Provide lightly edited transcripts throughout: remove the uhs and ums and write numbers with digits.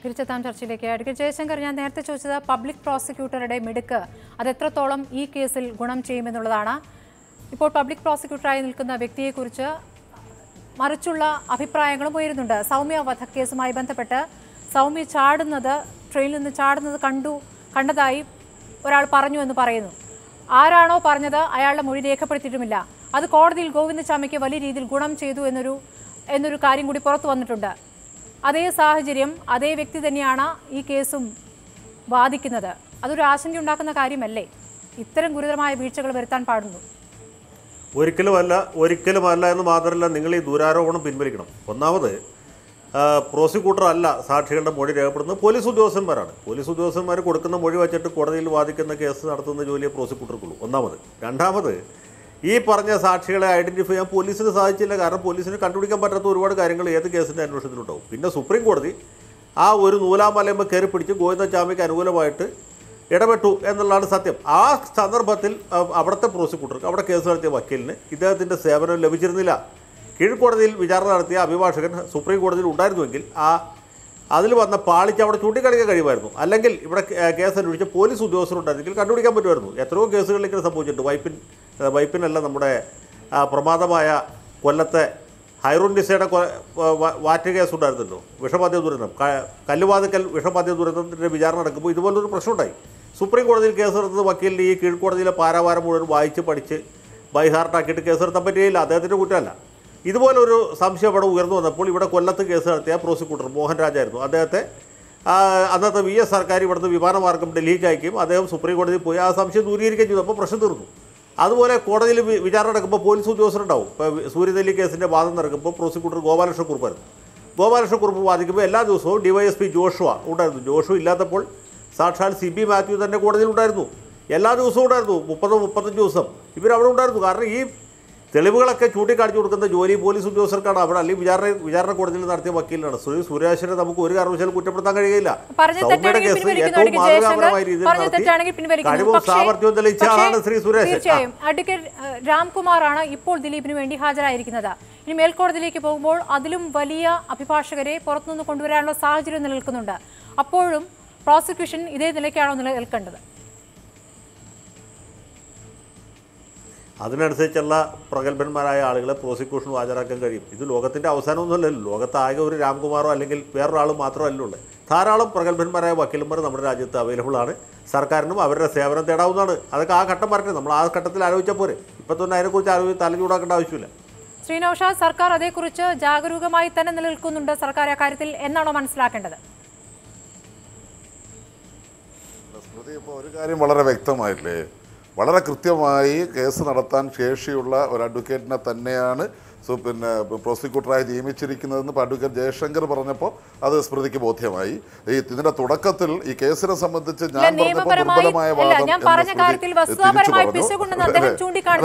തിരിച്ചെത്താം ചർച്ചയിലേക്ക്. അഡ്വക്കേറ്റ് ജയശങ്കർ, ഞാൻ നേരത്തെ ചോദിച്ചത് പബ്ലിക് പ്രോസിക്യൂട്ടറുടെ മിടുക്ക് അത് എത്രത്തോളം ഈ കേസിൽ ഗുണം ചെയ്യുമെന്നുള്ളതാണ്. ഇപ്പോൾ പബ്ലിക് പ്രോസിക്യൂട്ടറായി നിൽക്കുന്ന വ്യക്തിയെക്കുറിച്ച് മറിച്ചുള്ള അഭിപ്രായങ്ങളും ഉയരുന്നുണ്ട്. സൗമ്യ വധക്കേസുമായി ബന്ധപ്പെട്ട് സൗമ്യ ട്രെയിനിൽ നിന്ന് ചാടുന്നത് കണ്ടതായി ഒരാൾ പറഞ്ഞു എന്ന് പറയുന്നു. ആരാണോ പറഞ്ഞത് അയാളുടെ മൊഴി രേഖപ്പെടുത്തിയിട്ടുമില്ല. അത് കോടതിയിൽ ഗോവിന്ദചാമിക്ക് വലിയ രീതിയിൽ ഗുണം ചെയ്തു എന്നൊരു കാര്യം കൂടി പുറത്തു വന്നിട്ടുണ്ട്. അതേ സാഹചര്യം, അതേ വ്യക്തി തന്നെയാണ് ഈ കേസും വാദിക്കുന്നത്. അതൊരു ആശങ്കയുണ്ടാക്കുന്ന കാര്യമല്ലേ? ഇത്തരം ഗുരുതരമായ വീഴ്ചകൾ വരുത്താൻ പാടുന്നു? ഒരിക്കലുമല്ല എന്ന് മാത്രമല്ല, നിങ്ങൾ ഈ ദുരാരോപണം പിൻവലിക്കണം. ഒന്നാമത് പ്രോസിക്യൂട്ടർ അല്ല സാക്ഷികളുടെ മൊഴി രേഖപ്പെടുന്നത് പോലീസ് ഉദ്യോഗസ്ഥന്മാരാണ്. പോലീസ് ഉദ്യോഗസ്ഥന്മാർ കൊടുക്കുന്ന മൊഴി വച്ചിട്ട് കോടതിയിൽ വാദിക്കുന്ന കേസ് നടത്തുന്ന ജോലിയെ പ്രോസിക്യൂട്ടർക്കുള്ളൂ. ഒന്നാമത്. രണ്ടാമത്, ഈ പറഞ്ഞ സാക്ഷികളെ ഐഡൻറ്റിഫൈ ചെയ്യാൻ പോലീസിന് സാധിച്ചില്ല. കാരണം പോലീസിന് കണ്ടുപിടിക്കാൻ പറ്റാത്ത ഒരുപാട് കാര്യങ്ങൾ ഏത് കേസിൻ്റെ അന്വേഷണത്തിലുണ്ടാവും. പിന്നെ സുപ്രീം കോടതി ആ ഒരു നൂലാമലയമ്മ കയറി പിടിച്ച് ഗോവിന്ദചാമിക്ക് അനുകൂലമായിട്ട് ഇടപെട്ടു എന്നുള്ളതാണ് സത്യം. ആ സന്ദർഭത്തിൽ അവിടുത്തെ പ്രോസിക്യൂട്ടർക്ക്, അവിടെ കേസ് നടത്തിയ വക്കീലിന് ഇദ്ദേഹത്തിൻ്റെ സേവനം ലഭിച്ചിരുന്നില്ല. കീഴ്ക്കോടതിയിൽ വിചാരണ നടത്തിയ അഭിഭാഷകൻ സുപ്രീം കോടതിയിൽ ഉണ്ടായിരുന്നുവെങ്കിൽ അതിൽ വന്ന പാളിച്ച് അവിടെ ചൂണ്ടിക്കാണിക്കാൻ കഴിയുമായിരുന്നു. അല്ലെങ്കിൽ ഇവിടെ കേസ് അന്വേഷിച്ച പോലീസ് ഉദ്യോഗസ്ഥരുണ്ടായിരുന്നെങ്കിൽ കണ്ടുപിടിക്കാൻ പറ്റുമായിരുന്നു. എത്രയോ കേസുകളിലേക്ക് സംഭവിച്ചിട്ടുണ്ട്. വൈപ്പിനല്ല, നമ്മുടെ പ്രമാദമായ കൊല്ലത്തെ ഹൈറൂൻഡിസയുടെ വാറ്റ് കേസുണ്ടായിരുന്നല്ലോ, വിഷമദ്യ ദുരന്തം, കല്ലുവാതിക്കൽ വിഷമദ്യ ദുരന്തത്തിൻ്റെ വിചാരണ നടക്കുമ്പോൾ ഇതുപോലൊരു പ്രശ്നമുണ്ടായി. സുപ്രീം കോടതിയിൽ കേസ് നടത്തുന്ന വക്കീലിന് ഈ കീഴ്ക്കോടതിയിലെ പാരാവാരം മുഴുവൻ വായിച്ച് പഠിച്ച് ബൈഹാർട്ടാക്കിയിട്ട് കേസ് നടത്താൻ പറ്റുകയില്ല. അദ്ദേഹത്തിൻ്റെ കുറ്റമല്ല. ഇതുപോലൊരു സംശയം അവിടെ ഉയർന്നു വന്നപ്പോൾ ഇവിടെ കൊല്ലത്ത് കേസ് നടത്തിയ പ്രോസിക്യൂട്ടർ മോഹൻ രാജായിരുന്നു. അദ്ദേഹത്തെ അന്നത്തെ VS സർക്കാർ ഇവിടുന്ന് വിമാനമാർഗം ഡൽഹിക്ക് അയക്കുകയും അദ്ദേഹം സുപ്രീം കോടതിയിൽ പോയി ആ സംശയം ദൂരീകരിക്കുകയും ചെയ്തു. അപ്പോൾ പ്രശ്നം തീർന്നു. അതുപോലെ കോടതിയിൽ വിചാരണ നടക്കുമ്പോൾ പോലീസ് ഉദ്യോഗസ്ഥരുണ്ടാവും. ഇപ്പോൾ സൂര്യനെല്ലി കേസിൻ്റെ വാദം നടക്കുമ്പോൾ പ്രോസിക്യൂട്ടർ ഗോപാലകൃഷ്ണക്കുറുപ്പായിരുന്നു. ഗോപാലകൃഷ്ണക്കുറുപ്പ് വാദിക്കുമ്പോൾ എല്ലാ ദിവസവും DYSP ജോഷുവ ഉണ്ടായിരുന്നു. ജോഷു ഇല്ലാത്തപ്പോൾ സാക്ഷാൽ CB മാത്യു തന്നെ കോടതിയിൽ ഉണ്ടായിരുന്നു. എല്ലാ ദിവസവും ഉണ്ടായിരുന്നു. 30-35 ദിവസം ഇവരവിടെ ഉണ്ടായിരുന്നു. കാരണം ഈ തെളിവുകളൊക്കെ ചൂണ്ടിക്കാണിച്ചു കൊടുക്കുന്ന ജോലി പോലീസ് ഉദ്യോഗസ്ഥർക്കാണ് അവിടെ. അല്ലെങ്കിൽ വിചാരണ കോടതിയിൽ നടത്തിയ വക്കീലിനാണ്. സുരേഷിനെ നമുക്ക് ഒരു കാരണവശാലും കുറ്റപ്പെടുത്താൻ കഴിയില്ല. സൗമ്യയുടെ കേസ് ഏറ്റവും മാതൃകാപരമായ രീതിയിൽ കഴിവും സാമർത്ഥ്യവും തെളിയിച്ച ആളാണ് ശ്രീ സുരേഷ്. തീർച്ചയായും അഡ്വക്കേറ്റ് രാംകുമാറാണ് ഇപ്പോൾ ദിലീപിന് വേണ്ടി ഹാജരായിരിക്കുന്നത്. ഇനി മേൽക്കോടതിയിലേക്ക് പോകുമ്പോൾ അതിലും വലിയ അഭിഭാഷകരെ പുറത്തുനിന്ന് കൊണ്ടുവരാനുള്ള സാഹചര്യം നിലനിൽക്കുന്നുണ്ട്. അപ്പോഴും പ്രോസിക്യൂഷൻ ഇതേ നിലയ്ക്കാണോ നിലനിൽക്കേണ്ടത്? അതിനനുസരിച്ചുള്ള പ്രഗത്ഭന്മാരായ ആളുകളെ പ്രോസിക്യൂഷൻ ഹാജരാക്കാൻ കഴിയും. ഇത് ലോകത്തിൻ്റെ അവസാനമൊന്നുമല്ലല്ലോ. ലോകത്താകെ ഒരു രാംകുമാറോ അല്ലെങ്കിൽ വേറൊരാൾ മാത്രമല്ലുള്ളൂ. ധാരാളം പ്രഗത്ഭന്മാരായ വക്കീലന്മാർ നമ്മുടെ രാജ്യത്ത് അവൈലബിൾ ആണ്. സർക്കാരിനും അവരുടെ സേവനം തേടാവുന്നതാണ്. അതൊക്കെ ആ ഘട്ടം വരട്ടെ. നമ്മൾ ആ ഘട്ടത്തിൽ ആലോചിച്ചാൽ പോരെ. ഇപ്പം തന്നെ അതിനെക്കുറിച്ച് തലചൂടാക്കേണ്ട ആവശ്യമില്ല. ശ്രീ നൗഷാദ്, സർക്കാർ അതേക്കുറിച്ച് ജാഗരൂകമായി തന്നെ നിലനിൽക്കുന്നുണ്ട് സർക്കാർ അക്കാര്യത്തിൽ എന്നാണോ മനസ്സിലാക്കേണ്ടത്? ഒരു കാര്യം വളരെ വ്യക്തമായില്ലേ, വളരെ കൃത്യമായി കേസ് നടത്താൻ ശേഷിയുള്ള ഒരു അഡ്വക്കേറ്റിനെ തന്നെയാണ് പ്രോസിക്യൂട്ടറായി നിയമിച്ചിരിക്കുന്നതെന്ന് അഡ്വക്കേറ്റ് ജയശങ്കർ പറഞ്ഞപ്പോൾ അത് സ്മൃതിക്ക് ബോധ്യമായി. ഇതിന്റെ തുടക്കത്തിൽ ഈ കേസിനെ സംബന്ധിച്ച് ഞാൻ ദുർബലമായ വാദം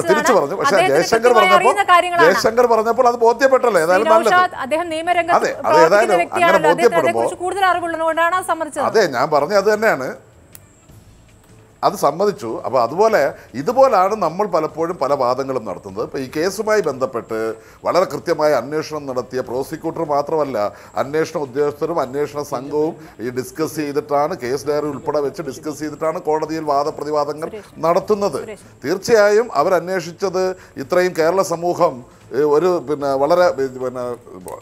തിരിച്ചു പറഞ്ഞു. പക്ഷേ ജയശങ്കർ പറഞ്ഞപ്പോൾ അത് ബോധ്യപ്പെട്ടല്ലേ, ഏതായാലും നല്ലത്. അതെ, അത് ഏതായാലും അങ്ങനെ ബോധ്യപ്പെടുമ്പോൾ അതെ ഞാൻ പറഞ്ഞ അത് തന്നെയാണ്, അത് സമ്മതിച്ചു. അപ്പോൾ ഇതുപോലാണ് നമ്മൾ പലപ്പോഴും പല വാദങ്ങളും നടത്തുന്നത്. ഇപ്പോൾ ഈ കേസുമായി ബന്ധപ്പെട്ട് വളരെ കൃത്യമായ അന്വേഷണം നടത്തിയ പ്രോസിക്യൂട്ടർ മാത്രമല്ല, അന്വേഷണ ഉദ്യോഗസ്ഥരും അന്വേഷണ സംഘവും ഈ ഡിസ്കസ് ചെയ്തിട്ടാണ്, കേസ് ഡയറി ഉൾപ്പെടെ വെച്ച് ഡിസ്കസ് ചെയ്തിട്ടാണ് കോടതിയിൽ വാദപ്രതിവാദങ്ങൾ നടത്തുന്നത്. തീർച്ചയായും അവരന്വേഷിച്ചത് ഇത്രയും കേരള സമൂഹം ഒരു വളരെ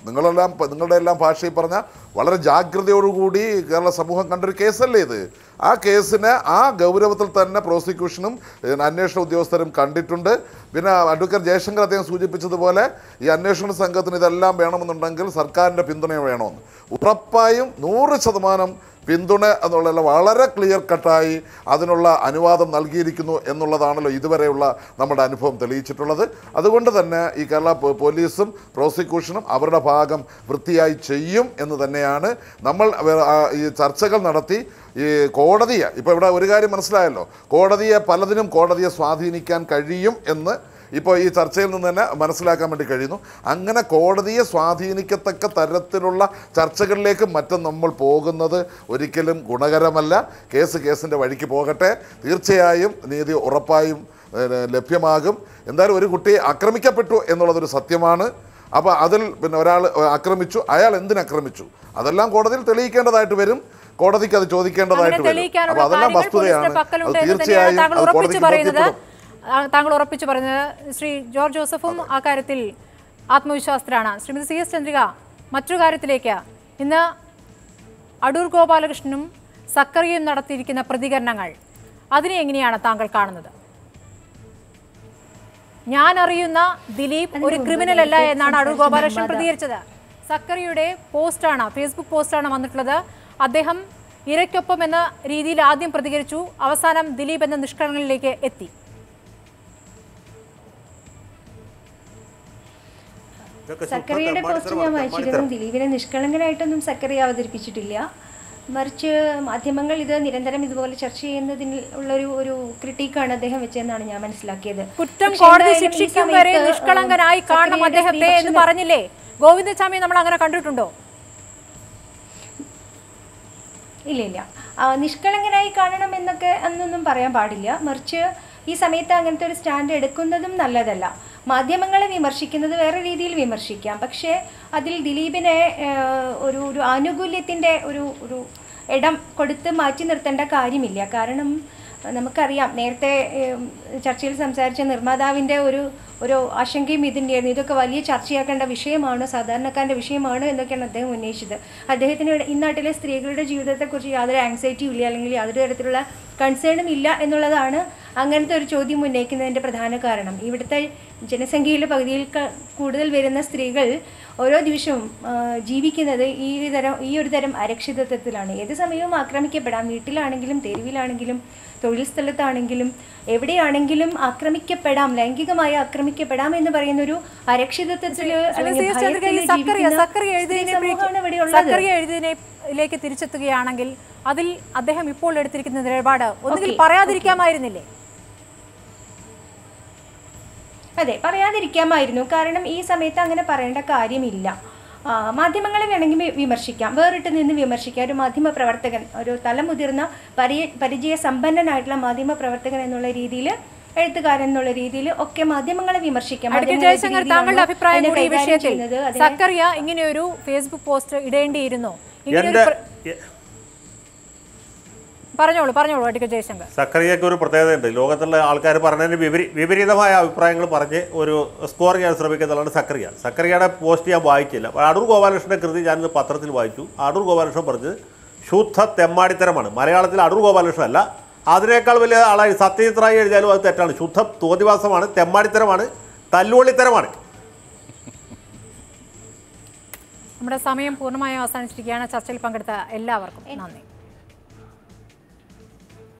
നിങ്ങളുടെ എല്ലാം ഭാഷയിൽ പറഞ്ഞാൽ വളരെ ജാഗ്രതയോടുകൂടി കേരള സമൂഹം കണ്ടൊരു കേസല്ലേ ഇത്. ആ കേസിനെ ആ ഗൗരവത്തിൽ തന്നെ പ്രോസിക്യൂഷനും അന്വേഷണ ഉദ്യോഗസ്ഥരും കണ്ടിട്ടുണ്ട്. പിന്നെ അഡ്വക്കേറ്റ് ജയശങ്കർ അദ്ദേഹം സൂചിപ്പിച്ചതുപോലെ ഈ അന്വേഷണ സംഘത്തിന് ഇതെല്ലാം വേണമെന്നുണ്ടെങ്കിൽ സർക്കാരിൻ്റെ പിന്തുണ വേണമെന്ന്. ഉറപ്പായും 100% പിന്തുണ എന്നുള്ള വളരെ ക്ലിയർ കട്ടായി അതിനുള്ള അനുവാദം നൽകിയിരിക്കുന്നു എന്നുള്ളതാണല്ലോ ഇതുവരെയുള്ള നമ്മുടെ അനുഭവം തെളിയിച്ചിട്ടുള്ളത്. അതുകൊണ്ട് തന്നെ ഈ കേരള പോലീസും പ്രോസിക്യൂഷനും അവരുടെ ഭാഗം വൃത്തിയായി ചെയ്യും എന്ന് തന്നെയാണ് നമ്മൾ ഈ ചർച്ചകൾ നടത്തി. ഈ കോടതിയെ ഇപ്പോൾ ഇവിടെ ഒരു കാര്യം മനസ്സിലായല്ലോ, കോടതിയെ സ്വാധീനിക്കാൻ കഴിയും എന്ന് ഇപ്പോൾ ഈ ചർച്ചയിൽ നിന്ന് തന്നെ മനസ്സിലാക്കാൻ വേണ്ടി കഴിയുന്നു. അങ്ങനെ കോടതിയെ സ്വാധീനിക്കത്തക്ക തരത്തിലുള്ള ചർച്ചകളിലേക്ക് മറ്റും നമ്മൾ പോകുന്നത് ഒരിക്കലും ഗുണകരമല്ല. കേസിൻ്റെ വഴിക്ക് പോകട്ടെ. തീർച്ചയായും നീതി ഉറപ്പായും ലഭ്യമാകും. എന്തായാലും ഒരു കുട്ടി ആക്രമിക്കപ്പെട്ടു എന്നുള്ളതൊരു സത്യമാണ്. അപ്പോൾ അതിൽ പിന്നെ ഒരാൾ ആക്രമിച്ചു, അയാൾ എന്തിനാക്രമിച്ചു അതെല്ലാം കോടതിയിൽ തെളിയിക്കേണ്ടതായിട്ട് വരും. കോടതിക്ക് അത് ചോദിക്കേണ്ടതായിട്ട് വരും. അപ്പോൾ അതെല്ലാം വസ്തുതയാണ്. അത് തീർച്ചയായും അത് കോടതിക്ക് ബോധ്യപ്പെടും. താങ്കൾ ഉറപ്പിച്ചു പറയുന്നത് ശ്രീ ജോർജ് ജോസഫും ആ കാര്യത്തിൽ ആത്മവിശ്വാസത്തിലാണ്. ശ്രീമതി CS ചന്ദ്രിക, മറ്റൊരു കാര്യത്തിലേക്ക്, ഇന്ന് അടൂർ ഗോപാലകൃഷ്ണനും സക്കറിയയും നടത്തിയിരിക്കുന്ന പ്രതികരണങ്ങൾ, അതിനെ എങ്ങനെയാണ് താങ്കൾ കാണുന്നത്? ഞാൻ അറിയുന്ന ദിലീപ് ഒരു ക്രിമിനൽ അല്ല എന്നാണ് അടൂർ ഗോപാലകൃഷ്ണൻ പ്രതികരിച്ചത്. സക്കറിയുടെ പോസ്റ്റാണ്, ഫേസ്ബുക്ക് പോസ്റ്റാണ് വന്നിട്ടുള്ളത്. അദ്ദേഹം ഇരയ്ക്കൊപ്പം എന്ന രീതിയിൽ ആദ്യം പ്രതികരിച്ചു, അവസാനം ദിലീപ് എന്ന നിഷ്കർഷങ്ങളിലേക്ക് എത്തി. സക്കറിയുടെ പോസ്റ്റ് ഞാൻ വായിച്ചിരുന്നു. ദിലീപിനെ നിഷ്കളങ്കനായിട്ടൊന്നും സക്കറിയ അവതരിപ്പിച്ചിട്ടില്ല. മറിച്ച് മാധ്യമങ്ങൾ ഇത് നിരന്തരം ഇതുപോലെ ചർച്ച ചെയ്യുന്നതിൽ ഉള്ളൊരു ക്രിട്ടിക്കാണ് അദ്ദേഹം വെച്ചതെന്നാണ് ഞാൻ മനസ്സിലാക്കിയത്. കുറ്റം കോടതി ശിക്ഷിക്കും വരെ നിഷ്കളങ്കനായി കാണണം അദ്ദേഹത്തെ എന്ന് പറഞ്ഞില്ലേ ഗോവിന്ദസ്വാമി? നമ്മൾ അങ്ങനെ കണ്ടിട്ടുണ്ടോ? ഇല്ല, നിഷ്കളങ്കനായി കാണണം എന്നൊക്കെ അന്നൊന്നും പറയാൻ പാടില്ല. മറിച്ച് ഈ സമയത്ത് അങ്ങനത്തെ ഒരു സ്റ്റാൻഡ് എടുക്കുന്നതും നല്ലതല്ല. മാധ്യമങ്ങളെ വിമർശിക്കുന്നത് വേറെ രീതിയിൽ വിമർശിക്കാം, പക്ഷേ അതിൽ ദിലീപിനെ ഒരു ആനുകൂല്യത്തിൻ്റെ ഒരു ഇടം കൊടുത്ത് മാറ്റി നിർത്തേണ്ട കാര്യമില്ല. കാരണം നമുക്കറിയാം, നേരത്തെ ചർച്ചയിൽ സംസാരിച്ച നിർമ്മാതാവിൻ്റെ ഒരു ആശങ്കയും ഇതിൻ്റെയായിരുന്നു. ഇതൊക്കെ വലിയ ചർച്ചയാക്കേണ്ട വിഷയമാണ്, സാധാരണക്കാരൻ്റെ വിഷയമാണ് എന്നൊക്കെയാണ് അദ്ദേഹം ഉന്നയിച്ചത്. അദ്ദേഹത്തിന് ഇന്നാട്ടിലെ സ്ത്രീകളുടെ ജീവിതത്തെക്കുറിച്ച് യാതൊരു ആങ്സൈറ്റിയും ഇല്ല, അല്ലെങ്കിൽ യാതൊരു തരത്തിലുള്ള കൺസേണും ഇല്ല എന്നുള്ളതാണ് അങ്ങനത്തെ ഒരു ചോദ്യം ഉന്നയിക്കുന്നതിൻ്റെ പ്രധാന കാരണം. ഇവിടുത്തെ ജനസംഖ്യയിലെ പകുതിയിൽ കൂടുതൽ വരുന്ന സ്ത്രീകൾ ഓരോ ദിവസവും ജീവിക്കുന്നത് ഈ ഒരു തരം അരക്ഷിതത്വത്തിലാണ്. ഏത് സമയവും ആക്രമിക്കപ്പെടാം. വീട്ടിലാണെങ്കിലും തെരുവിലാണെങ്കിലും തൊഴിൽ സ്ഥലത്താണെങ്കിലും എവിടെയാണെങ്കിലും ആക്രമിക്കപ്പെടാം, ലൈംഗികമായി ആക്രമിക്കപ്പെടാം എന്ന് പറയുന്ന ഒരു അരക്ഷിതത്വത്തിൽ എഴുതിയതിലേക്ക് തിരിച്ചെത്തുകയാണെങ്കിൽ അതിൽ അദ്ദേഹം ഇപ്പോൾ എടുത്തിരിക്കുന്ന നിലപാട് ഒന്നുകിൽ പറയാതിരിക്കാമായിരുന്നില്ലേ? അതെ, പറയാതിരിക്കാമായിരുന്നു. കാരണം ഈ സമയത്ത് അങ്ങനെ പറയേണ്ട കാര്യമില്ല. മാധ്യമങ്ങളെ വേണമെങ്കിൽ വിമർശിക്കാം, വേറിട്ട് നിന്ന് വിമർശിക്കാം. ഒരു മാധ്യമ പ്രവർത്തകൻ, ഒരു തലമുതിർന്ന പരിചയ സമ്പന്നനായിട്ടുള്ള മാധ്യമ പ്രവർത്തകൻ എന്നുള്ള രീതിയിൽ, എഴുത്തുകാരൻ എന്നുള്ള രീതിയിൽ ഒക്കെ മാധ്യമങ്ങളെ വിമർശിക്കാം. താങ്കളുടെ അഭിപ്രായം കൂടി ഈ വിഷയത്തിൽ സക്കറിയ ഇങ്ങനെയൊരു ഫേസ്ബുക്ക് പോസ്റ്റ് ഇടേണ്ടിയിരുന്നോ? പറഞ്ഞോളൂ അഡ്വക്കേറ്റ് ജയശങ്കർ. സക്കറിയയ്ക്ക് ഒരു പ്രത്യേകതയുണ്ട്. ലോകത്തുള്ള ആൾക്കാർ പറഞ്ഞതിന് വിപരീതമായ അഭിപ്രായങ്ങൾ പറഞ്ഞ് ഒരു സ്കോർ ചെയ്യാൻ ശ്രമിക്കുന്നതാണ് സക്കറിയ. സക്കറിയയുടെ പോസ്റ്റ് ഞാൻ വായിച്ചില്ല. അടൂർ ഗോപാലകൃഷ്ണൻ്റെ കൃതി ഞാനിന്ന് പത്രത്തിൽ വായിച്ചു. അടൂർ ഗോപാലകൃഷ്ണൻ പറഞ്ഞത് ശുദ്ധ തെമ്മാടിത്തരമാണ്. മലയാളത്തിൽ അടൂർ ഗോപാലകൃഷ്ണൻ അല്ല, അതിനേക്കാൾ വലിയ ആളായി സത്യജിത് റായ് എഴുതിയാലും അത് തെറ്റാണ്. ശുദ്ധ തോന്നിവാസമാണ്, തെമ്മാടിത്തരമാണ്, തല്ലുകൊള്ളിത്തരമാണ്. നമ്മുടെ സമയം പൂർണ്ണമായും അവസാനിച്ചിരിക്കുകയാണ്. ചർച്ചയിൽ പങ്കെടുത്ത എല്ലാവർക്കും നന്ദി.